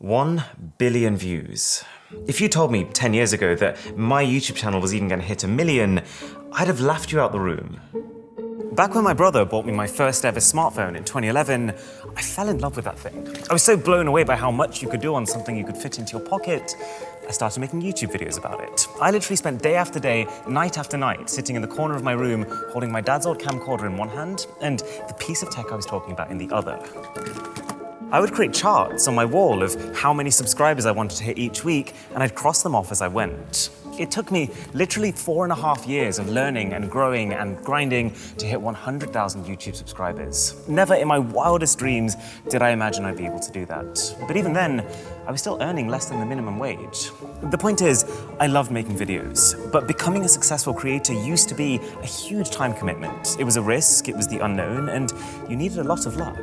1 billion views. If you told me 10 years ago that my YouTube channel was even going to hit 1 million, I'd have laughed you out the room. Back when my brother bought me my first ever smartphone in 2011, I fell in love with that thing. I was so blown away by how much you could do on something you could fit into your pocket, I started making YouTube videos about it. I literally spent day after day, night after night, sitting in the corner of my room, holding my dad's old camcorder in one hand and the piece of tech I was talking about in the other. I would create charts on my wall of how many subscribers I wanted to hit each week, and I'd cross them off as I went. It took me literally 4.5 years of learning and growing and grinding to hit 100,000 YouTube subscribers. Never in my wildest dreams did I imagine I'd be able to do that. But even then, I was still earning less than the minimum wage. The point is, I loved making videos, but becoming a successful creator used to be a huge time commitment. It was a risk, it was the unknown, and you needed a lot of luck.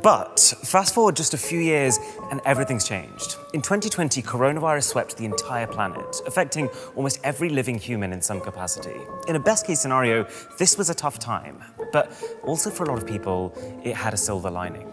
But fast forward just a few years and everything's changed. In 2020, coronavirus swept the entire planet, affecting almost every living human in some capacity. In a best case scenario, this was a tough time, but also for a lot of people, it had a silver lining.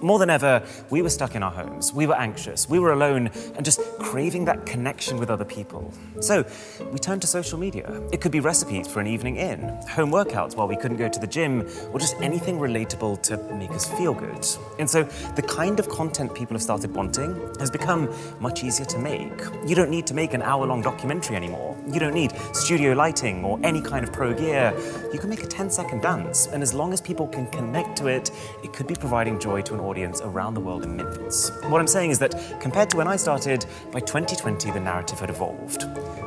More than ever, we were stuck in our homes, we were anxious, we were alone, and just craving that connection with other people. So we turned to social media. It could be recipes for an evening in, home workouts while we couldn't go to the gym, or just anything relatable to make us feel good. And so the kind of content people have started wanting has become much easier to make. You don't need to make an hour-long documentary anymore. You don't need studio lighting or any kind of pro gear. You can make a 10-second dance, and as long as people can connect to it, it could be providing joy to an audience around the world in minutes. What I'm saying is that compared to when I started, by 2020 the narrative had evolved.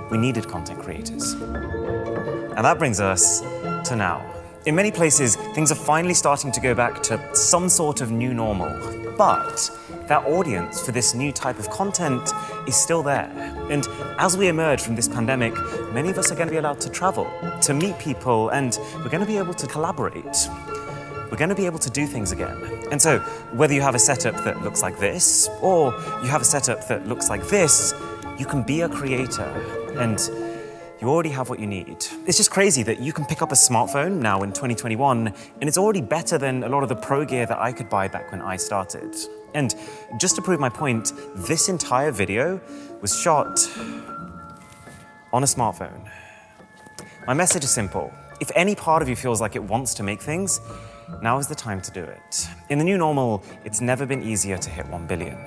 We needed content creators. And that brings us to now. In many places, things are finally starting to go back to some sort of new normal. But that audience for this new type of content is still there. And as we emerge from this pandemic, many of us are going to be allowed to travel, to meet people, and we're going to be able to collaborate. We're going to be able to do things again. And so, whether you have a setup that looks like this, or you have a setup that looks like this, you can be a creator, and you already have what you need. It's just crazy that you can pick up a smartphone now in 2021, and it's already better than a lot of the pro gear that I could buy back when I started. And just to prove my point, this entire video was shot on a smartphone. My message is simple. If any part of you feels like it wants to make things, now is the time to do it. In the new normal, it's never been easier to hit 1 billion.